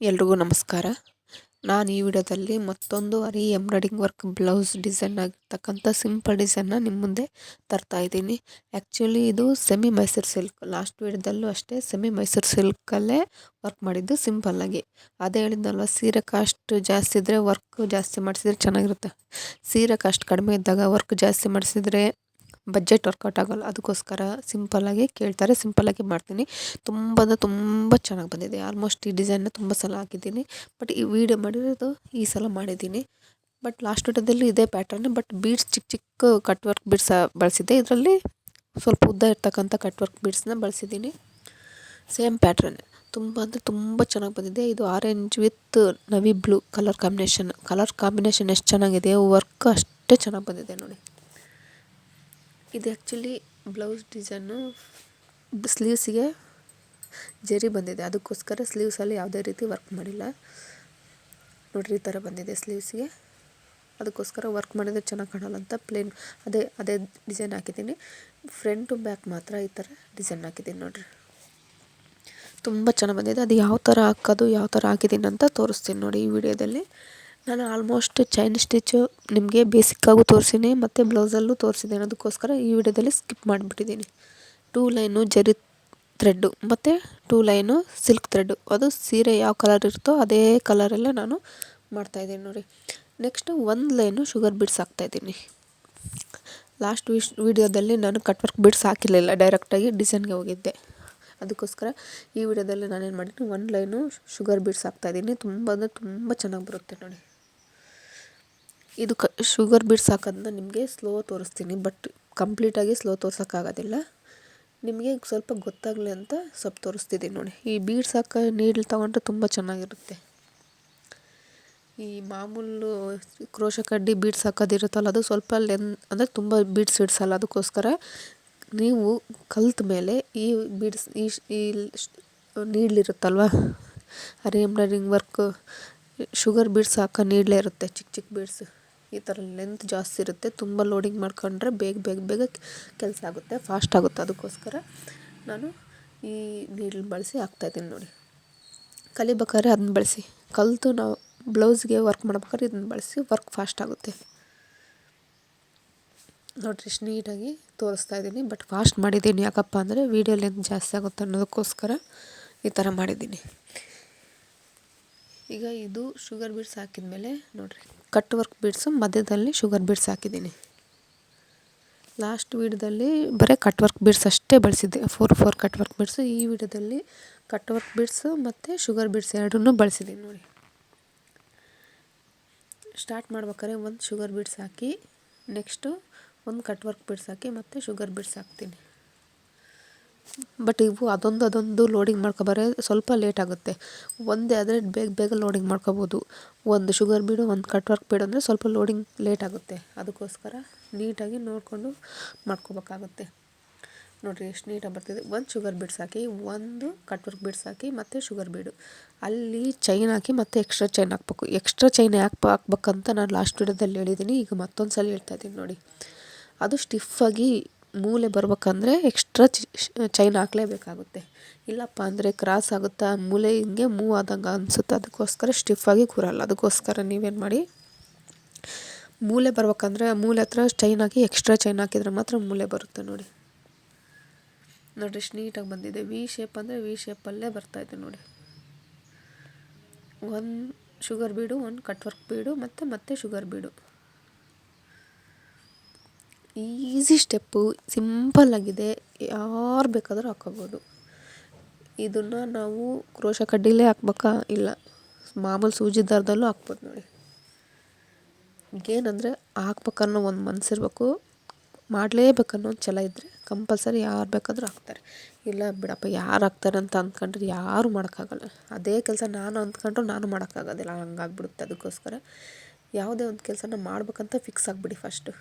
ಎಲ್ರಿಗೂ ನಮಸ್ಕಾರ. ನಾನು ಈ ವಿಡಿಯೋದಲ್ಲಿ ಮತ್ತೊಂದು ಎಂಬ್ರಾಯ್ಡಿಂಗ್ ವರ್ಕ್ ಬ್ಲೌಸ್ ಡಿಸೈನ್ ಆಗಿರ್ತಕ್ಕಂಥ ಸಿಂಪಲ್ ಡಿಸೈನ್ನ ನಿಮ್ಮ ಮುಂದೆ ತರ್ತಾ ಇದ್ದೀನಿ. ಆ್ಯಕ್ಚುಲಿ ಇದು ಸೆಮಿ ಮೈಸೂರು ಸಿಲ್ಕ್. ಲಾಸ್ಟ್ ವಿಡಿಯೋದಲ್ಲೂ ಅಷ್ಟೇ ಸೆಮಿ ಮೈಸೂರು ಸಿಲ್ಕಲ್ಲೇ ವರ್ಕ್ ಮಾಡಿದ್ದು ಸಿಂಪಲ್ಲಾಗಿ. ಅದೇ ಹೇಳಿದ್ನಲ್ವ, ಸೀರೆ ಕಾಸ್ಟ್ ಜಾಸ್ತಿ ಇದ್ದರೆ ವರ್ಕ್ ಜಾಸ್ತಿ ಮಾಡಿಸಿದ್ರೆ ಚೆನ್ನಾಗಿರುತ್ತೆ. ಸೀರೆ ಕಾಸ್ಟ್ ಕಡಿಮೆ ಇದ್ದಾಗ ವರ್ಕ್ ಜಾಸ್ತಿ ಮಾಡಿಸಿದ್ರೆ ಬಜೆಟ್ ವರ್ಕೌಟ್ ಆಗೋಲ್ಲ. ಅದಕ್ಕೋಸ್ಕರ ಸಿಂಪಲ್ಲಾಗಿ ಕೇಳ್ತಾರೆ, ಸಿಂಪಲ್ಲಾಗಿ ಮಾಡ್ತೀನಿ. ತುಂಬ ಅಂದರೆ ತುಂಬ ಚೆನ್ನಾಗಿ ಬಂದಿದೆ. ಆಲ್ಮೋಸ್ಟ್ ಈ ಡಿಸೈನ್ನ ತುಂಬ ಸಲ ಹಾಕಿದ್ದೀನಿ, ಬಟ್ ಈ ವಿಡಿಯೋ ಮಾಡಿರೋದು ಈ ಸಲ ಮಾಡಿದ್ದೀನಿ. ಬಟ್ ಲಾಸ್ಟ್ ವಿಡಿಯೋದಲ್ಲಿ ಇದೇ ಪ್ಯಾಟರ್ನ್, ಬಟ್ ಬೀಡ್ಸ್ ಚಿಕ್ಕ ಚಿಕ್ಕ ಕಟ್ ವರ್ಕ್ ಬೀಡ್ಸ್ ಬಳಸಿದ್ದೆ. ಇದರಲ್ಲಿ ಸ್ವಲ್ಪ ಉದ್ದ ಇರ್ತಕ್ಕಂಥ ಕಟ್ ವರ್ಕ್ ಬೀಡ್ಸ್ನ ಬಳಸಿದ್ದೀನಿ. ಸೇಮ್ ಪ್ಯಾಟ್ರನ್ ತುಂಬ ಅಂದರೆ ತುಂಬ ಚೆನ್ನಾಗಿ ಬಂದಿದೆ. ಇದು orange with Navi blue colour combination ಎಷ್ಟು ಚೆನ್ನಾಗಿದೆ, ವರ್ಕ್ ಅಷ್ಟೇ ಚೆನ್ನಾಗಿ ಬಂದಿದೆ ನೋಡಿ. ಇದು ಆ್ಯಕ್ಚುಲಿ ಬ್ಲೌಸ್ ಡಿಸೈನು ಸ್ಲೀವ್ಸಿಗೆ ಜರಿ ಬಂದಿದೆ. ಅದಕ್ಕೋಸ್ಕರ ಸ್ಲೀವ್ಸಲ್ಲಿ ಯಾವುದೇ ರೀತಿ ವರ್ಕ್ ಮಾಡಿಲ್ಲ ನೋಡ್ರಿ. ಈ ಥರ ಬಂದಿದೆ ಸ್ಲೀವ್ಸ್ಗೆ. ಅದಕ್ಕೋಸ್ಕರ ವರ್ಕ್ ಮಾಡಿದರೆ ಚೆನ್ನಾಗಿ ಕಾಣಲ್ಲ ಅಂತ ಪ್ಲೇನ್ ಅದೇ ಡಿಸೈನ್ ಹಾಕಿದ್ದೀನಿ. ಫ್ರಂಟು ಬ್ಯಾಕ್ ಮಾತ್ರ ಈ ಥರ ಡಿಸೈನ್ ಹಾಕಿದ್ದೀನಿ ನೋಡಿರಿ. ತುಂಬ ಚೆನ್ನಾಗಿ ಬಂದಿದೆ. ಅದು ಯಾವ ಥರ ಹಾಕೋದು, ಯಾವ ಥರ ಹಾಕಿದ್ದೀನಿ ಅಂತ ತೋರಿಸ್ತೀನಿ ನೋಡಿ ಈ ವಿಡಿಯೋದಲ್ಲಿ. ನಾನು ಆಲ್ಮೋಸ್ಟ್ ಚೈನ್ ಸ್ಟಿಚ್ಚು ನಿಮಗೆ ಬೇಸಿಕ್ಕಾಗೂ ತೋರಿಸಿನಿ ಮತ್ತು ಬ್ಲೌಸಲ್ಲೂ ತೋರಿಸಿದ್ದೀನಿ. ಅದಕ್ಕೋಸ್ಕರ ಈ ವಿಡಿಯೋದಲ್ಲಿ ಸ್ಕಿಪ್ ಮಾಡಿಬಿಟ್ಟಿದ್ದೀನಿ. 2 ಲೈನು ಜರಿ ಥ್ರೆಡ್ಡು ಮತ್ತು 2 ಲೈನು ಸಿಲ್ಕ್ ಥ್ರೆಡ್ಡು. ಅದು ಸೀರೆ ಯಾವ ಕಲರ್ ಇರುತ್ತೋ ಅದೇ ಕಲರಲ್ಲೇ ನಾನು ಮಾಡ್ತಾಯಿದ್ದೀನಿ ನೋಡಿ. ನೆಕ್ಸ್ಟು 1 ಲೈನು ಶುಗರ್ ಬೀಡ್ಸ್ ಹಾಕ್ತಾಯಿದ್ದೀನಿ. ಲಾಸ್ಟ್ ವಿಡಿಯೋದಲ್ಲಿ ನಾನು ಕಟ್ ವರ್ಕ್ ಬೀಡ್ಸ್ ಹಾಕಿರಲಿಲ್ಲ, ಡೈರೆಕ್ಟಾಗಿ ಡಿಸೈನ್ಗೆ ಹೋಗಿದ್ದೆ. ಅದಕ್ಕೋಸ್ಕರ ಈ ವಿಡಿಯೋದಲ್ಲಿ ನಾನೇನು ಮಾಡಿದ್ದೀನಿ, 1 ಲೈನು ಶುಗರ್ ಬೀಡ್ಸ್ ಹಾಕ್ತಾಯಿದ್ದೀನಿ. ತುಂಬ ಅಂದರೆ ತುಂಬ ಚೆನ್ನಾಗಿ ಬರುತ್ತೆ ನೋಡಿ. ಇದು ಶುಗರ್ ಬೀಡ್ಸ್ ಹಾಕೋದನ್ನ ನಿಮಗೆ ಸ್ಲೋ ತೋರಿಸ್ತೀನಿ, ಬಟ್ ಕಂಪ್ಲೀಟಾಗಿ ಸ್ಲೋ ತೋರ್ಸೋಕ್ಕಾಗೋದಿಲ್ಲ. ನಿಮಗೆ ಸ್ವಲ್ಪ ಗೊತ್ತಾಗಲಿ ಅಂತ ಸ್ವಲ್ಪ ತೋರಿಸ್ತಿದ್ದೀನಿ ನೋಡಿ. ಈ ಬೀಡ್ಸ್ ಹಾಕೋ ನೀಡ್ಲ್ ತೊಗೊಂಡ್ರೆ ತುಂಬ ಚೆನ್ನಾಗಿರುತ್ತೆ. ಈ ಮಾಮೂಲು ಕ್ರೋಶ ಕಡ್ಡಿ ಬೀಡ್ಸ್ ಹಾಕೋದಿರುತ್ತಲ್ಲ, ಅದು ಸ್ವಲ್ಪ ಅಂದರೆ ತುಂಬ ಬೀಡ್ಸ್ ಇಡ್ಸಲ್ಲ. ಅದಕ್ಕೋಸ್ಕರ ನೀವು ಕಲ್ತ ಮೇಲೆ ಈ ಬೀಡ್ಸ್ ಈ ನೀಡ್ಲಿರುತ್ತಲ್ವ, ಎಂಬ್ರಾಯ್ಡಿಂಗ್ ವರ್ಕ್ ಶುಗರ್ ಬೀಡ್ಸ್ ಹಾಕೋ ನೀಡ್ಲೇ ಇರುತ್ತೆ. ಚಿಕ್ಕ ಚಿಕ್ಕ ಬೀಡ್ಸ್ ಈ ಥರ ಲೆಂತ್ ಜಾಸ್ತಿ ಇರುತ್ತೆ. ತುಂಬ ಲೋಡಿಂಗ್ ಮಾಡ್ಕೊಂಡ್ರೆ ಬೇಗ ಕೆಲಸ ಆಗುತ್ತೆ, ಫಾಸ್ಟ್ ಆಗುತ್ತೆ. ಅದಕ್ಕೋಸ್ಕರ ನಾನು ಈ ನೀಡ್ಲ್ ಬಳಸಿ ಹಾಕ್ತಾಯಿದ್ದೀನಿ ನೋಡಿ. ಕಲಿಬೇಕಾದ್ರೆ ಅದನ್ನ ಬಳಸಿ, ಕಲಿತು ನಾವು ಬ್ಲೌಸ್ಗೆ ವರ್ಕ್ ಮಾಡ್ಬೇಕಾದ್ರೆ ಇದನ್ನ ಬಳಸಿ ವರ್ಕ್ ಫಾಸ್ಟ್ ಆಗುತ್ತೆ ನೋಡಿರಿ. ಇಷ್ಟು ನೀಟಾಗಿ ತೋರಿಸ್ತಾ ಇದ್ದೀನಿ, ಬಟ್ ಫಾಸ್ಟ್ ಮಾಡಿದ್ದೀನಿ. ಯಾಕಪ್ಪ ಅಂದರೆ ವೀಡಿಯೋ ಲೆಂತ್ ಜಾಸ್ತಿ ಆಗುತ್ತೆ ಅನ್ನೋದಕ್ಕೋಸ್ಕರ ಈ ಥರ ಮಾಡಿದ್ದೀನಿ. ಈಗ ಇದು ಶುಗರ್ ಬೀಡ್ಸ್ ಹಾಕಿದ್ಮೇಲೆ ನೋಡಿರಿ, ಕಟ್ ವರ್ಕ್ ಬೀಡ್ಸು ಮಧ್ಯದಲ್ಲಿ ಶುಗರ್ ಬೀಡ್ಸ್ ಹಾಕಿದ್ದೀನಿ. ಲಾಸ್ಟ್ ವಿಡಿಯೋದಲ್ಲಿ ಬರೀ ಕಟ್ ವರ್ಕ್ ಬೀಡ್ಸ್ ಅಷ್ಟೇ ಬಳಸಿದ್ದೆ, 4 ಕಟ್ ವರ್ಕ್ ಬೀಡ್ಸು. ಈ ವಿಡಿಯೋದಲ್ಲಿ ಕಟ್ ವರ್ಕ್ ಬೀಡ್ಸು ಮತ್ತು ಶುಗರ್ ಬೀಡ್ಸ್ ಎರಡನ್ನೂ ಬಳಸಿದ್ದೀನಿ ನೋಡಿ. ಸ್ಟಾರ್ಟ್ ಮಾಡ್ಬೇಕಾದ್ರೆ 1 ಶುಗರ್ ಬೀಡ್ಸ್ ಹಾಕಿ, ನೆಕ್ಸ್ಟು 1 ಕಟ್ ವರ್ಕ್ ಬೀಡ್ಸ್ ಹಾಕಿ ಮತ್ತು ಶುಗರ್ ಬೀಡ್ಸ್ ಹಾಕ್ತೀನಿ. ಬಟ್ ಇವು ಅದೊಂದು ಲೋಡಿಂಗ್ ಮಾಡ್ಕೊಬಾರೆ ಸ್ವಲ್ಪ ಲೇಟ್ ಆಗುತ್ತೆ. ಒಂದೇ ಆದರೆ ಬೇಗ ಲೋಡಿಂಗ್ ಮಾಡ್ಕೋಬೋದು. 1 ಶುಗರ್ ಬೀಡು 1 ಕಟ್ ವರ್ಕ್ ಬೀಡು ಅಂದರೆ ಸ್ವಲ್ಪ ಲೋಡಿಂಗ್ ಲೇಟ್ ಆಗುತ್ತೆ. ಅದಕ್ಕೋಸ್ಕರ ನೀಟಾಗಿ ನೋಡಿಕೊಂಡು ಮಾಡ್ಕೋಬೇಕಾಗುತ್ತೆ ನೋಡಿರಿ. ಎಷ್ಟು ನೀಟಾಗಿ ಬರ್ತಿದೆ. 1 ಶುಗರ್ ಬೀಡ್ಸ್ ಹಾಕಿ, 1 ಕಟ್ ವರ್ಕ್ ಬೀಡ್ಸ್ ಹಾಕಿ ಮತ್ತು ಶುಗರ್ ಬೀಡು ಅಲ್ಲಿ ಚೈನ್ ಹಾಕಿ ಮತ್ತು ಎಕ್ಸ್ಟ್ರಾ ಚೈನ್ ಹಾಕ್ಬೇಕು. ಎಕ್ಸ್ಟ್ರಾ ಚೈನ್ ಹಾಕ್ಬೇಕಂತ ನಾನು ಲಾಸ್ಟ್ ವಿಡಿಯೋದಲ್ಲಿ ಹೇಳಿದ್ದೀನಿ. ಈಗ ಮತ್ತೊಂದು ಸಲ ಹೇಳ್ತಾಯಿದ್ದೀನಿ ನೋಡಿ. ಅದು ಸ್ಟಿಫಾಗಿ ಮೂಲೆ ಬರ್ಬೇಕಂದ್ರೆ ಎಕ್ಸ್ಟ್ರಾ ಚೈನ್ ಹಾಕಲೇಬೇಕಾಗುತ್ತೆ. ಇಲ್ಲಪ್ಪ ಅಂದರೆ ಕ್ರಾಸ್ ಆಗುತ್ತಾ, ಮೂಲೆ ಹಿಂಗೆ ಮೂವ್ ಆದಂಗೆ ಅನಿಸುತ್ತೆ. ಅದಕ್ಕೋಸ್ಕರ ಸ್ಟಿಫಾಗಿ ಕೂರಲ್ಲ. ಅದಕ್ಕೋಸ್ಕರ ನೀವೇನು ಮಾಡಿ, ಮೂಲೆ ಬರ್ಬೇಕಂದ್ರೆ ಮೂಲೆ ಹತ್ರ ಚೈನ್ ಹಾಕಿ ಎಕ್ಸ್ಟ್ರಾ ಚೈನ್ ಹಾಕಿದರೆ ಮಾತ್ರ ಮೂಲೆ ಬರುತ್ತೆ ನೋಡಿ. ಎಷ್ಟು ನೀಟಾಗಿ ಬಂದಿದೆ. ವಿ ಶೇಪ್ ಅಂದರೆ ವಿ ಶೇಪಲ್ಲೇ ಬರ್ತಾಯಿದೆ ನೋಡಿ. 1 ಶುಗರ್ ಬೀಡು, 1 ಕಟ್ ವರ್ಕ್ ಬೀಡು ಮತ್ತೆ ಶುಗರ್ ಬೀಡು. ಈಸಿ ಸ್ಟೆಪ್ಪು, ಸಿಂಪಲ್ಲಾಗಿದೆ. ಯಾರು ಬೇಕಾದರೂ ಹಾಕ್ಕೋಬೋದು. ಇದನ್ನು ನಾವು ಕ್ರೋಶ ಕಡ್ಡಿಲೇ ಹಾಕ್ಬೇಕಾ, ಇಲ್ಲ ಮಾಮೂಲು ಸೂಜಿ ದಾರದಲ್ಲೂ ಹಾಕ್ಬೋದು ನೋಡಿ. ಏನಂದರೆ ಹಾಕ್ಬೇಕನ್ನೋ ಒಂದು ಮನಸ್ಸಿರ್ಬೇಕು, ಮಾಡಲೇಬೇಕನ್ನೋ ಒಂದು ಛಲ ಇದ್ದರೆ ಕಂಪಲ್ಸರಿ ಯಾರು ಬೇಕಾದರೂ ಹಾಕ್ತಾರೆ. ಇಲ್ಲ ಬಿಡಪ್ಪ ಯಾರು ಹಾಕ್ತಾರೆ ಅಂತ ಅಂದ್ಕೊಂಡ್ರೆ ಯಾರೂ ಮಾಡೋಕ್ಕಾಗಲ್ಲ. ಅದೇ ಕೆಲಸ ನಾನು ಅಂದ್ಕೊಂಡ್ರು ನಾನು ಮಾಡೋಕ್ಕಾಗೋದಿಲ್ಲ, ಹಂಗಾಗ್ಬಿಡುತ್ತೆ. ಅದಕ್ಕೋಸ್ಕರ ಯಾವುದೇ ಒಂದು ಕೆಲಸನ ಮಾಡ್ಬೇಕಂತ ಫಿಕ್ಸ್ ಆಗಿಬಿಡಿ ಫಸ್ಟು.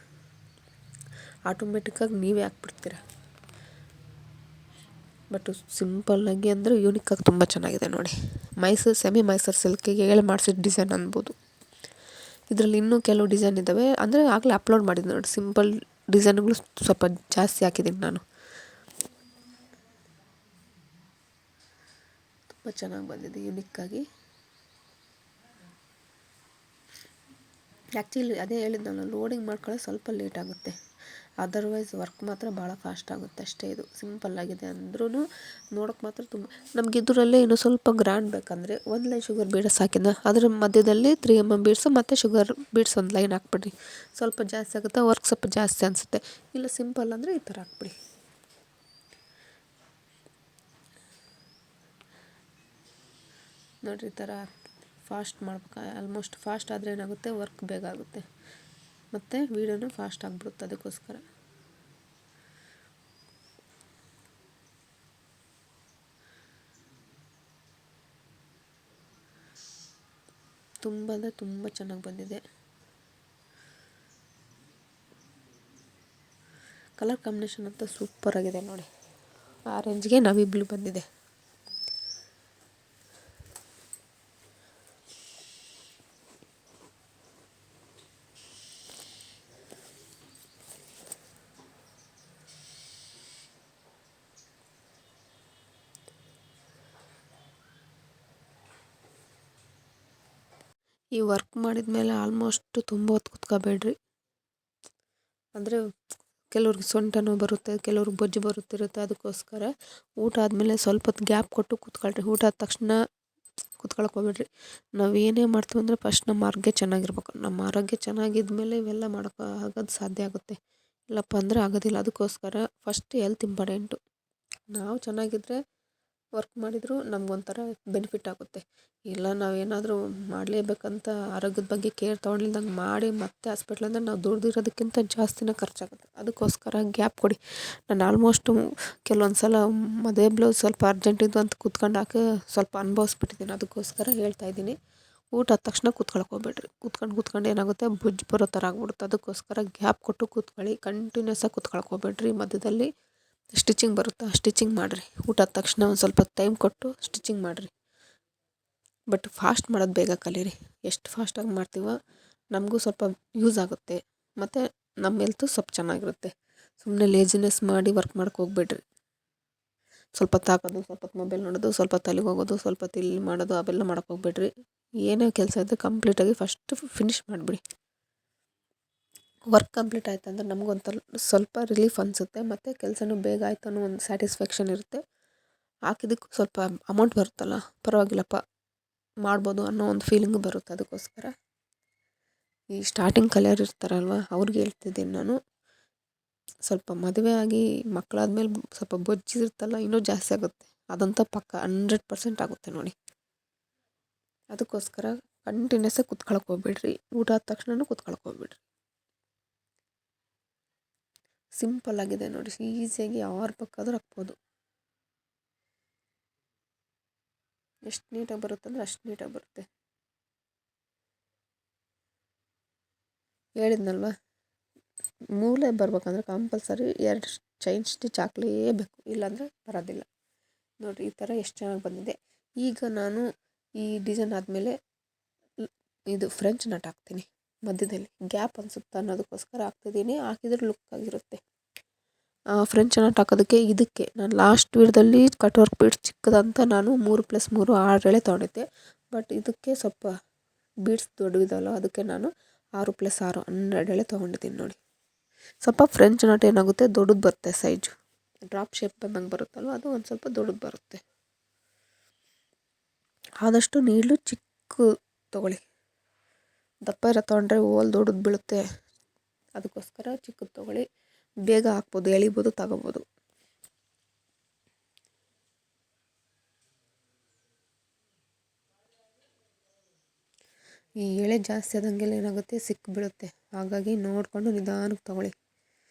ಆಟೋಮೆಟಿಕ್ಕಾಗಿ ನೀವೇ ಹಾಕ್ಬಿಡ್ತೀರ. ಬಟ್ ಸಿಂಪಲ್ಲಾಗಿ ಅಂದರೆ ಯೂನಿಕ್ಕಾಗಿ ತುಂಬ ಚೆನ್ನಾಗಿದೆ ನೋಡಿ. ಸೆಮಿ ಮೈಸೂರು ಸಿಲ್ಕಿಗೆ ಹೇಳಿ ಮಾಡಿಸಿದ ಡಿಸೈನ್ ಅನ್ಬೋದು. ಇದರಲ್ಲಿ ಇನ್ನೂ ಕೆಲವು ಡಿಸೈನ್ ಇದ್ದಾವೆ, ಅಂದರೆ ಆಗಲೇ ಅಪ್ಲೋಡ್ ಮಾಡಿದ್ದು ನೋಡಿ. ಸಿಂಪಲ್ ಡಿಸೈನ್ಗಳು ಸ್ವಲ್ಪ ಜಾಸ್ತಿ ಹಾಕಿದ್ದೀನಿ ನಾನು. ತುಂಬ ಚೆನ್ನಾಗಿ ಬಂದಿದೆ ಯೂನಿಕ್ಕಾಗಿ. ಆ್ಯಕ್ಚುಲಿ ಅದೇ ಹೇಳಿದ್ನಲ್ಲ, ಲೋಡಿಂಗ್ ಮಾಡ್ಕೊಳ್ಳೋದು ಸ್ವಲ್ಪ ಲೇಟ್ ಆಗುತ್ತೆ, ಅದರ್ವೈಸ್ ವರ್ಕ್ ಮಾತ್ರ ಭಾಳ ಫಾಸ್ಟ್ ಆಗುತ್ತೆ ಅಷ್ಟೇ. ಇದು ಸಿಂಪಲ್ಲಾಗಿದೆ ಅಂದ್ರೂ ನೋಡೋಕೆ ಮಾತ್ರ ತುಂಬ. ನಮ್ಗೆ ಇದರಲ್ಲೇ ಇನ್ನೂ ಸ್ವಲ್ಪ ಗ್ರ್ಯಾಂಡ್ ಬೇಕಂದರೆ ಒಂದು ಲೈನ್ ಶುಗರ್ ಬೀಡ್ಸ್ ಹಾಕಿದ ಅದ್ರ ಮಧ್ಯದಲ್ಲಿ 3mm ಬೀಡ್ಸು ಮತ್ತು ಶುಗರ್ ಬೀಡ್ಸ್ ಒಂದು ಲೈನ್ ಹಾಕ್ಬಿಡ್ರಿ, ಸ್ವಲ್ಪ ಜಾಸ್ತಿ ಆಗುತ್ತೆ, ವರ್ಕ್ ಸ್ವಲ್ಪ ಜಾಸ್ತಿ ಅನಿಸುತ್ತೆ. ಇಲ್ಲ ಸಿಂಪಲ್ ಅಂದರೆ ಈ ಥರ ಹಾಕ್ಬಿಡಿ. ನೋಡಿರಿ, ಈ ಥರ ಫಾಸ್ಟ್ ಮಾಡ್ಬೇಕು. ಆಲ್ಮೋಸ್ಟ್ ಫಾಸ್ಟ್ ಆದರೆ ಏನಾಗುತ್ತೆ, ವರ್ಕ್ ಬೇಗ ಆಗುತ್ತೆ ಮತ್ತು ವೀಡಿಯೋನೂ ಫಾಸ್ಟ್ ಆಗಿಬಿಡುತ್ತೆ. ಅದಕ್ಕೋಸ್ಕರ ತುಂಬ ಅಂದರೆ ತುಂಬ ಚೆನ್ನಾಗಿ ಬಂದಿದೆ. ಕಲರ್ ಕಾಂಬಿನೇಷನ್ ಅಂತ ಸೂಪರಾಗಿದೆ ನೋಡಿ. ಆರೆಂಜ್ಗೆ ನವಿ ಬ್ಲೂ ಬಂದಿದೆ. ಈ ವರ್ಕ್ ಮಾಡಿದ ಮೇಲೆ ಆಲ್ಮೋಸ್ಟ್ ತುಂಬ ಹೊತ್ತು ಕುತ್ಕೋಬೇಡ್ರಿ. ಅಂದರೆ ಕೆಲವ್ರಿಗೆ ಸೊಂಟ ನೋವು ಬರುತ್ತೆ, ಕೆಲವ್ರಿಗೆ ಬೊಜ್ಜು ಬರುತ್ತಿರುತ್ತೆ. ಅದಕ್ಕೋಸ್ಕರ ಊಟ ಆದಮೇಲೆ ಸ್ವಲ್ಪ ಹೊತ್ತು ಗ್ಯಾಪ್ ಕೊಟ್ಟು ಕೂತ್ಕೊಳ್ರಿ. ಊಟ ಆದ ತಕ್ಷಣ ಕೂತ್ಕೊಳಕ್ಕೆ ಹೋಗ್ಬೇಡ್ರಿ. ನಾವು ಏನೇ ಮಾಡ್ತೀವಿ ಅಂದರೆ ಫಸ್ಟ್ ನಮ್ಮ ಆರೋಗ್ಯ ಚೆನ್ನಾಗಿರ್ಬೇಕು. ನಮ್ಮ ಆರೋಗ್ಯ ಚೆನ್ನಾಗಿದ್ಮೇಲೆ ಇವೆಲ್ಲ ಮಾಡೋಕೆ ಆಗೋದು ಸಾಧ್ಯ ಆಗುತ್ತೆ, ಇಲ್ಲಪ್ಪ ಅಂದರೆ ಆಗೋದಿಲ್ಲ. ಅದಕ್ಕೋಸ್ಕರ ಫಸ್ಟ್ ಹೆಲ್ತ್ ಇಂಪಾರ್ಟೆಂಟು. ನಾವು ಚೆನ್ನಾಗಿದ್ದರೆ ವರ್ಕ್ ಮಾಡಿದರೂ ನಮಗೊಂಥರ ಬೆನಿಫಿಟ್ ಆಗುತ್ತೆ. ಇಲ್ಲ ನಾವೇನಾದರೂ ಮಾಡಲೇಬೇಕಂತ ಆರೋಗ್ಯದ ಬಗ್ಗೆ ಕೇರ್ ತೊಗೊಳ್ದಂಗೆ ಮಾಡಿ ಮತ್ತೆ ಹಾಸ್ಪಿಟ್ಲ್ ಅಂದರೆ ನಾವು ದುಡ್ದಿರೋದಕ್ಕಿಂತ ಜಾಸ್ತಿನೇ ಖರ್ಚಾಗುತ್ತೆ. ಅದಕ್ಕೋಸ್ಕರ ಗ್ಯಾಪ್ ಕೊಡಿ. ನಾನು ಆಲ್ಮೋಸ್ಟು ಕೆಲವೊಂದು ಸಲ ಮದುವೆ ಬ್ಲೌಸ್ ಸ್ವಲ್ಪ ಅರ್ಜೆಂಟಿದ್ದು ಅಂತ ಕೂತ್ಕೊಂಡು ಹಾಕಿ ಸ್ವಲ್ಪ ಅನುಭವಿಸ್ಬಿಟ್ಟಿದ್ದೀನಿ. ಅದಕ್ಕೋಸ್ಕರ ಹೇಳ್ತಾಯಿದ್ದೀನಿ, ಊಟ ಆದ ತಕ್ಷಣ ಕೂತ್ಕೊಳಕ್ಕೆ ಹೋಗ್ಬೇಡ್ರಿ. ಕೂತ್ಕೊಂಡು ಏನಾಗುತ್ತೆ, ಬೊಜ್ಜು ಬರೋ ಥರ ಆಗ್ಬಿಡುತ್ತೆ. ಅದಕ್ಕೋಸ್ಕರ ಗ್ಯಾಪ್ ಕೊಟ್ಟು ಕೂತ್ಕೊಳ್ಳಿ. ಕಂಟಿನ್ಯೂಸಾಗಿ ಕೂತ್ಕೊಳಕ್ಕೆ ಹೋಗ್ಬೇಡ್ರಿ. ಮಧ್ಯದಲ್ಲಿ ಸ್ಟಿಚಿಂಗ್ ಬರುತ್ತೆ, ಸ್ಟಿಚಿಂಗ್ ಮಾಡಿರಿ. ಊಟ ಆದ ತಕ್ಷಣ ಒಂದು ಸ್ವಲ್ಪ ಟೈಮ್ ಕೊಟ್ಟು ಸ್ಟಿಚಿಂಗ್ ಮಾಡಿರಿ. ಬಟ್ ಫಾಸ್ಟ್ ಮಾಡೋದು ಬೇಗ ಕಲೀರಿ. ಎಷ್ಟು ಫಾಸ್ಟಾಗಿ ಮಾಡ್ತೀವೋ ನಮಗೂ ಸ್ವಲ್ಪ ಯೂಸ್ ಆಗುತ್ತೆ ಮತ್ತು ನಮ್ಮ ಹೆಲ್ತು ಸ್ವಲ್ಪ ಚೆನ್ನಾಗಿರುತ್ತೆ. ಸುಮ್ಮನೆ ಲೇಜಿನೆಸ್ ಮಾಡಿ ವರ್ಕ್ ಮಾಡೋಕ್ಕೆ ಹೋಗ್ಬೇಡ್ರಿ. ಸ್ವಲ್ಪ ಹೊತ್ತು ಹಾಕೋದು, ಸ್ವಲ್ಪ ಹೊತ್ತು ಮೊಬೈಲ್ ನೋಡೋದು, ಸ್ವಲ್ಪ ತಲೆಗೆ ಹೋಗೋದು, ಸ್ವಲ್ಪ ಹೊತ್ತು ಇಲ್ಲಿ ಮಾಡೋದು, ಅವೆಲ್ಲ ಮಾಡೋಕ್ಕೆ ಹೋಗ್ಬೇಡ್ರಿ. ಏನೇ ಕೆಲಸ ಇದ್ದರೆ ಕಂಪ್ಲೀಟಾಗಿ ಫಸ್ಟ್ ಫಿನಿಷ್ ಮಾಡಿಬಿಡಿ. ವರ್ಕ್ ಕಂಪ್ಲೀಟ್ ಆಯ್ತು ಅಂದರೆ ನಮಗೊಂಥರ ಸ್ವಲ್ಪ ರಿಲೀಫ್ ಅನಿಸುತ್ತೆ ಮತ್ತು ಕೆಲಸನೂ ಬೇಗ ಆಯಿತು ಅನ್ನೋ ಒಂದು ಸ್ಯಾಟಿಸ್ಫ್ಯಾಕ್ಷನ್ ಇರುತ್ತೆ. ಹಾಕಿದ್ದಕ್ಕೂ ಸ್ವಲ್ಪ ಅಮೌಂಟ್ ಬರುತ್ತಲ್ಲ, ಪರವಾಗಿಲ್ಲಪ್ಪ ಮಾಡ್ಬೋದು ಅನ್ನೋ ಒಂದು ಫೀಲಿಂಗು ಬರುತ್ತೆ. ಅದಕ್ಕೋಸ್ಕರ ಈ ಸ್ಟಾರ್ಟಿಂಗ್ ಕಲಿಯೋರು ಇರ್ತಾರಲ್ವ, ಅವ್ರಿಗೆ ಹೇಳ್ತಿದ್ದೀನಿ ನಾನು, ಸ್ವಲ್ಪ ಮದುವೆ ಆಗಿ ಮಕ್ಕಳಾದ್ಮೇಲೆ ಸ್ವಲ್ಪ ಬೊಜ್ಜಿರುತ್ತಲ್ಲ, ಇನ್ನೂ ಜಾಸ್ತಿ ಆಗುತ್ತೆ. ಅದಂತೂ ಪಕ್ಕ 100% ಆಗುತ್ತೆ ನೋಡಿ. ಅದಕ್ಕೋಸ್ಕರ ಕಂಟಿನ್ಯೂಸಾಗಿ ಕೂತ್ಕೊಳಕ್ಕೆ ಹೋಗ್ಬೇಡ್ರಿ. ಊಟ ಆದ ತಕ್ಷಣ ಕೂತ್ಕೊಳಕ್ಕೆ ಹೋಗ್ಬೇಡ್ರಿ. ಸಿಂಪಲ್ ಆಗಿದೆ ನೋಡಿ, ಈಸಿಯಾಗಿ ಯಾರು ಬೇಕಾದ್ರೂ ಹಾಕ್ಬೋದು. ಎಷ್ಟು ನೀಟಾಗಿ ಬರುತ್ತೆ ಅಂದರೆ ಅಷ್ಟು ನೀಟಾಗಿ ಬರುತ್ತೆ. ಹೇಳಿದ್ನಲ್ವ, ಮೂಲೆ ಬರ್ಬೇಕಂದ್ರೆ ಕಂಪಲ್ಸರಿ 2 ಚೈನ್ ಸ್ಟಿಚ್ ಹಾಕಲೇಬೇಕು, ಇಲ್ಲಾಂದರೆ ಬರೋದಿಲ್ಲ. ನೋಡಿರಿ, ಈ ಥರ ಎಷ್ಟು ಚೆನ್ನಾಗಿ ಬಂದಿದೆ. ಈಗ ನಾನು ಈ ಡಿಸೈನ್ ಆದಮೇಲೆ ಇದು ಫ್ರೆಂಚ್ ನಟ್ ಹಾಕ್ತೀನಿ. ಮಧ್ಯದಲ್ಲಿ ಗ್ಯಾಪ್ ಅನಿಸುತ್ತೆ ಅನ್ನೋದಕ್ಕೋಸ್ಕರ ಹಾಕ್ತಿದ್ದೀನಿ. ಹಾಕಿದ್ರೆ ಲುಕ್ ಆಗಿರುತ್ತೆ. ಫ್ರೆಂಚ್ ನಟ್ ಹಾಕೋದಕ್ಕೆ ಇದಕ್ಕೆ ನಾನು ಲಾಸ್ಟ್ ವೀಡಿಯೋದಲ್ಲಿ ಕಟ್ ವರ್ಕ್ ಬೀಡ್ಸ್ ಚಿಕ್ಕದಂತ ನಾನು 3+3 6 ಎಳೆ ತೊಗೊಂಡಿದ್ದೆ. ಬಟ್ ಇದಕ್ಕೆ ಸ್ವಲ್ಪ ಬೀಡ್ಸ್ ದೊಡ್ಡವಿದಲ್ಲ, ಅದಕ್ಕೆ ನಾನು 6+6 12 ಎಳೆ ತೊಗೊಂಡಿದ್ದೀನಿ ನೋಡಿ. ಸ್ವಲ್ಪ ಫ್ರೆಂಚ್ ನಟ್ ಏನಾಗುತ್ತೆ, ದೊಡ್ಡದು ಬರುತ್ತೆ ಸೈಜು. ಡ್ರಾಪ್ ಶೇಪ್ ಬಂದಂಗೆ ಬರುತ್ತಲ್ವ, ಅದು ಒಂದು ಸ್ವಲ್ಪ ದೊಡ್ಡದು ಬರುತ್ತೆ. ಆದಷ್ಟು ನೀಡ್ಲು ಚಿಕ್ಕ ತೊಗೊಳ್ಳಿ. ದಪ್ಪ ಇರೋ ತೊಗೊಂಡ್ರೆ ಓಲ್ ದೊಡ್ಡದು ಬೀಳುತ್ತೆ. ಅದಕ್ಕೋಸ್ಕರ ಚಿಕ್ಕದು ತೊಗೊಳ್ಳಿ. ಬೇಗ ಹಾಕ್ಬೋದು, ಎಳಿಬೋದು, ತಗೋಬೋದು. ಈ ಎಳೆ ಜಾಸ್ತಿ ಆದಂಗೆಲ್ಲ ಏನಾಗುತ್ತೆ, ಸಿಕ್ಕಿಬೀಳುತ್ತೆ. ಹಾಗಾಗಿ ನೋಡಿಕೊಂಡು ನಿಧಾನಕ್ಕೆ ತೊಗೊಳ್ಳಿ.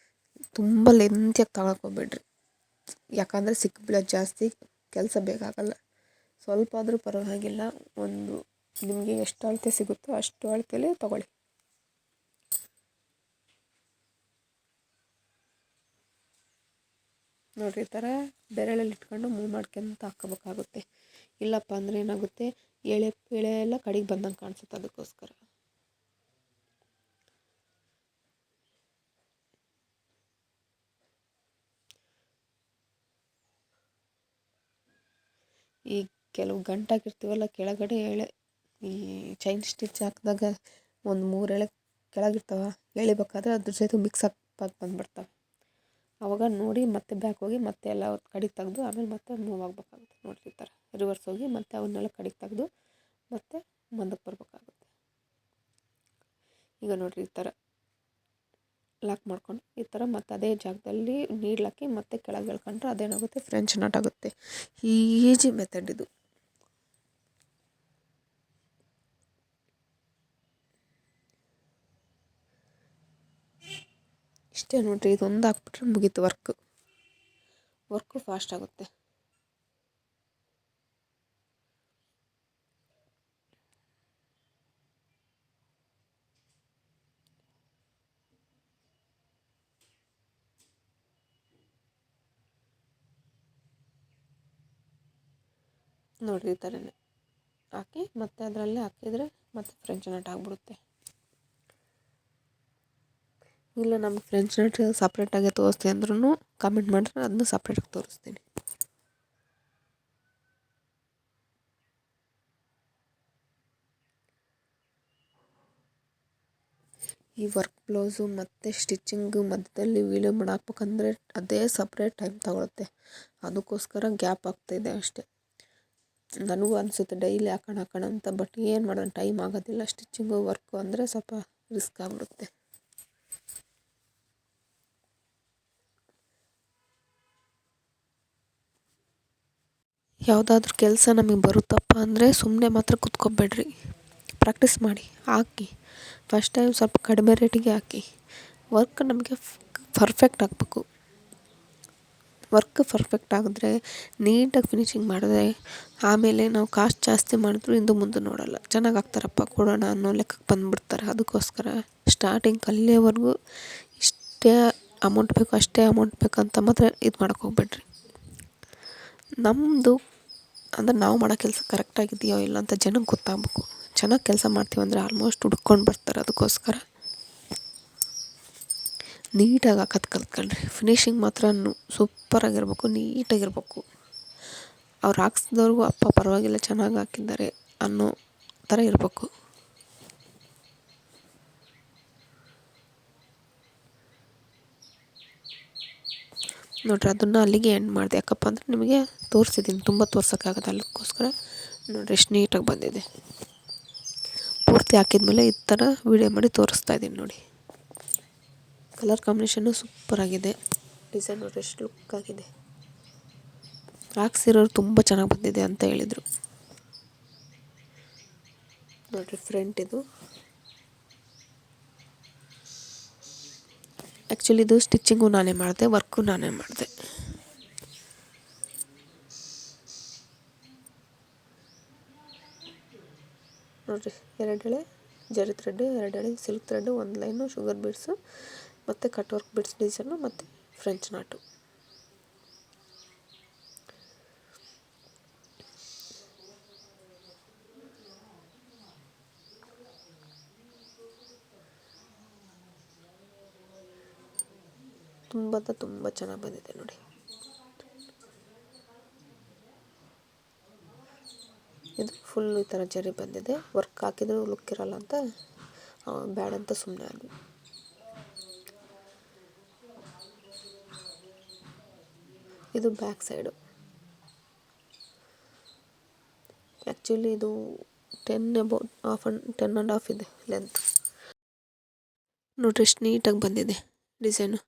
ತುಂಬ ಲೆಂತಿಯಾಗಿ ತಗೊಳಕ್ಕೆ ಹೋಗ್ಬೇಡ್ರಿ, ಯಾಕಂದರೆ ಸಿಕ್ಕಿಬೀಳೋದು ಜಾಸ್ತಿ, ಕೆಲಸ ಬೇಗ ಆಗಲ್ಲ. ಸ್ವಲ್ಪ ಆದರೂ ಪರವಾಗಿಲ್ಲ, ಒಂದು ನಿಮಗೆ ಎಷ್ಟು ಅಳತೆ ಸಿಗುತ್ತೋ ಅಷ್ಟು ಅಳತೆಯಲ್ಲೇ ತೊಗೊಳ್ಳಿ. ನೋಡಿರಿ, ಈ ಥರ ಬೆರಳಲ್ಲಿ ಇಟ್ಕೊಂಡು ಮೂವ್ ಮಾಡ್ಕೊಂತ ಹಾಕ್ಕೋಬೇಕಾಗುತ್ತೆ. ಇಲ್ಲಪ್ಪ ಅಂದರೆ ಏನಾಗುತ್ತೆ, ಎಳೆ ಎಲ್ಲ ಕಡೆಗೆ ಬಂದಂಗೆ ಕಾಣಿಸುತ್ತೆ. ಅದಕ್ಕೋಸ್ಕರ ಈ ಕೆಲವು ಗಂಟು ಹಾಕಿರ್ತೀವಲ್ಲ ಕೆಳಗಡೆ ಎಳೆ, ಈ ಚೈನ್ ಸ್ಟಿಚ್ ಹಾಕಿದಾಗ ಒಂದು 3 ಎಳೆ ಕೆಳಗಿರ್ತಾವ ಎಳಿಬೇಕಾದ್ರೆ ಅದ್ರ ಜೊತೆ ಮಿಕ್ಸ್ ಆಗಿ ಬಂದುಬಿಡ್ತವೆ. ಆವಾಗ ನೋಡಿ ಮತ್ತೆ ಬ್ಯಾಕ್ ಹೋಗಿ ಮತ್ತೆ ಎಲ್ಲ ಕಡೆಗೆ ತೆಗೆದು ಆಮೇಲೆ ಮತ್ತೆ ಮೂವ್ ಆಗಬೇಕಾಗುತ್ತೆ. ನೋಡಿರಿ ಈ ಥರ ರಿವರ್ಸ್ ಹೋಗಿ ಮತ್ತೆ ಅವನ್ನೆಲ್ಲ ಕಡೆಗೆ ತೆಗೆದು ಮತ್ತೆ ಮುಂದಕ್ಕೆ ಬರಬೇಕಾಗುತ್ತೆ. ಈಗ ನೋಡಿರಿ ಈ ಥರ ಲಾಕ್ ಮಾಡ್ಕೊಂಡು ಈ ಥರ ಮತ್ತೆ ಅದೇ ಜಾಗದಲ್ಲಿ ನೀಡ್ಲ್ ಹಾಕಿ ಮತ್ತೆ ಕೆಳಗೆ ಎಳ್ಕೊಂಡ್ರೆ ಅದೇನಾಗುತ್ತೆ ಫ್ರೆಂಚ್ ನಾಟ್ ಆಗುತ್ತೆ. ಈಜಿ ಮೆಥಡ್ ಇದು. ಇಷ್ಟೇ ನೋಡಿರಿ, ಇದೊಂದು ಹಾಕ್ಬಿಟ್ರೆ ಮುಗೀತು ವರ್ಕು ಫಾಸ್ಟ್ ಆಗುತ್ತೆ. ನೋಡಿರಿ ಈ ಥರನೇ ಹಾಕಿ ಮತ್ತೆ ಅದರಲ್ಲೇ ಹಾಕಿದರೆ ಮತ್ತೆ ಫ್ರೆಂಚ್ ನಟ್ ಆಗಿಬಿಡುತ್ತೆ. ಇಲ್ಲ ನಮ್ಗೆ ಫ್ರೆಂಚ್ ನಟ್ ಸಪ್ರೇಟಾಗಿ ತೋರಿಸ್ತೀನಿ ಅಂದ್ರೂ ಕಾಮೆಂಟ್ ಮಾಡಿದ್ರೆ ಅದನ್ನು ಸಪ್ರೇಟಾಗಿ ತೋರಿಸ್ತೀನಿ. ಈ ವರ್ಕ್ ಬ್ಲೌಸು ಮತ್ತು ಸ್ಟಿಚಿಂಗು ಮಧ್ಯದಲ್ಲಿ ವೀಡಿಯೋ ಮಾಡಿ ಹಾಕ್ಬೇಕಂದ್ರೆ ಅದೇ ಸಪ್ರೇಟ್ ಟೈಮ್ ತಗೊಳುತ್ತೆ. ಅದಕ್ಕೋಸ್ಕರ ಗ್ಯಾಪ್ ಆಗ್ತಾಯಿದೆ ಅಷ್ಟೇ. ನನಗೂ ಅನಿಸುತ್ತೆ ಡೈಲಿ ಹಾಕೋಣ ಅಂತ, ಬಟ್ ಏನು ಮಾಡೋಣ, ಟೈಮ್ ಆಗೋದಿಲ್ಲ. ಸ್ಟಿಚಿಂಗು ವರ್ಕು ಅಂದರೆ ಸ್ವಲ್ಪ ರಿಸ್ಕ್ ಆಗಿಬಿಡುತ್ತೆ. ಯಾವುದಾದ್ರೂ ಕೆಲಸ ನಮಗೆ ಬರುತ್ತಪ್ಪ ಅಂದರೆ ಸುಮ್ಮನೆ ಮಾತ್ರ ಕೂತ್ಕೊಬೇಡ್ರಿ, ಪ್ರಾಕ್ಟೀಸ್ ಮಾಡಿ, ಹಾಕಿ. ಫಸ್ಟ್ ಟೈಮ್ ಸ್ವಲ್ಪ ಕಡಿಮೆ ರೇಟಿಗೆ ಹಾಕಿ. ವರ್ಕ್ ನಮಗೆ ಪರ್ಫೆಕ್ಟ್ ಆಗಬೇಕು. ವರ್ಕ್ ಪರ್ಫೆಕ್ಟ್ ಆಗಿದ್ರೆ ನೀಟಾಗಿ ಫಿನಿಶಿಂಗ್ ಮಾಡಿದ್ರೆ ಆಮೇಲೆ ನಾವು ಕಾಸ್ಟ್ ಜಾಸ್ತಿ ಮಾಡಿದ್ರು ಹಿಂದೆ ಮುಂದೆ ನೋಡೋಲ್ಲ. ಚೆನ್ನಾಗಿ ಆಗ್ತಾರಪ್ಪ ಕೊಡೋಣ ಅನ್ನೋ ಲೆಕ್ಕಕ್ಕೆ ಬಂದುಬಿಡ್ತಾರೆ. ಅದಕ್ಕೋಸ್ಕರ ಸ್ಟಾರ್ಟಿಂಗ್ ಕಲಿಯೋವರೆಗೂ ಇಷ್ಟೇ ಅಮೌಂಟ್ ಬೇಕು ಅಷ್ಟೇ ಅಮೌಂಟ್ ಬೇಕಂತ ಮಾತ್ರ ಇದು ಮಾಡೋಕ್ಕೆ ಹೋಗ್ಬೇಡ್ರಿ. ನಮ್ಮದು ಅಂದರೆ ನಾವು ಮಾಡೋ ಕೆಲಸ ಕರೆಕ್ಟಾಗಿದೆಯೋ ಇಲ್ಲ ಅಂತ ಜನಕ್ಕೆ ಗೊತ್ತಾಗಬೇಕು. ಚೆನ್ನಾಗಿ ಕೆಲಸ ಮಾಡ್ತೀವಂದರೆ ಆಲ್ಮೋಸ್ಟ್ ಹುಡ್ಕೊಂಡು ಬರ್ತಾರೆ. ಅದಕ್ಕೋಸ್ಕರ ನೀಟಾಗಿ ಹಾಕೋದು ಕಲ್ತ್ಕೊಳ್ರಿ. ಫಿನಿಶಿಂಗ್ ಮಾತ್ರ ಸೂಪರಾಗಿರ್ಬೇಕು, ನೀಟಾಗಿರ್ಬೇಕು. ಅವ್ರು ಹಾಕ್ಸಿದವ್ರಿಗೂ ಅಪ್ಪ ಪರವಾಗಿಲ್ಲ ಚೆನ್ನಾಗಿ ಹಾಕಿದ್ದಾರೆ ಅನ್ನೋ ಥರ ಇರಬೇಕು. ನೋಡಿರಿ ಅದನ್ನು ಅಲ್ಲಿಗೆ ಎಂಡ್ ಮಾಡಿದೆ. ಯಾಕಪ್ಪ ಅಂದರೆ ನಿಮಗೆ ತೋರಿಸಿದ್ದೀನಿ, ತುಂಬ ತೋರ್ಸೋಕ್ಕಾಗತ್ತೆ. ಅದಕ್ಕೋಸ್ಕರ ನೋಡಿರಿ ಎಷ್ಟು ನೀಟಾಗಿ ಬಂದಿದೆ. ಪೂರ್ತಿ ಹಾಕಿದ್ಮೇಲೆ ಈ ಥರ ವೀಡಿಯೋ ಮಾಡಿ ತೋರಿಸ್ತಾ ಇದ್ದೀನಿ ನೋಡಿ. Colour combination ಸೂಪರಾಗಿದೆ. ಡಿಸೈನ್ ನೋಡಿರಿ ಎಷ್ಟು ಲುಕ್ಕಾಗಿದೆ. ಹಾಕ್ಸಿರೋರು ತುಂಬ ಚೆನ್ನಾಗಿ ಬಂದಿದೆ ಅಂತ ಹೇಳಿದರು. ನೋಡಿರಿ ಫ್ರಂಟ್ ಇದು. ಆ್ಯಕ್ಚುಲಿ ಇದು ಸ್ಟಿಚಿಂಗು ನಾನೇ ಮಾಡಿದೆ, ವರ್ಕು ನಾನೇ ಮಾಡಿದೆ. ನೋಡಿರಿ 2 ಎಳೆ ಜರಿ ಥ್ರೆಡ್ಡು, 2 ಎಳೆ silk thread, 1 line sugar beads ಮತ್ತು ಕಟ್ ವರ್ಕ್ ಬೀಡ್ಸ್ ಡಿಸೈನು ಮತ್ತು ಫ್ರೆಂಚ್ ನಾಟು. ತುಂಬ ಚೆನ್ನಾಗಿ ಬಂದಿದೆ ನೋಡಿ. ಇದು ಫುಲ್ ಈ ಥರ ಜರಿ ಬಂದಿದೆ. ವರ್ಕ್ ಹಾಕಿದ್ರು ಲುಕ್ ಇರಲ್ಲ ಅಂತ ಬ್ಯಾಡ ಅಂತ ಸುಮ್ಮನೆ ಆದ್ವಿ. ಇದು ಬ್ಯಾಕ್ ಸೈಡು. ಆ್ಯಕ್ಚುಲಿ ಇದು 10.5 ಇದೆ ಲೆಂತ್. ನೋಡ್ರಿ ಎಷ್ಟು ನೀಟಾಗಿ ಬಂದಿದೆ ಡಿಸೈನು.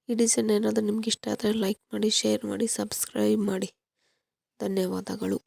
ಈ ಡಿಸೈನ್ ಏನಾದರೂ ನಿಮ್ಗೆ ಇಷ್ಟ ಆದರೆ ಲೈಕ್ ಮಾಡಿ, ಶೇರ್ ಮಾಡಿ, ಸಬ್ಸ್ಕ್ರೈಬ್ ಮಾಡಿ. ಧನ್ಯವಾದಗಳು.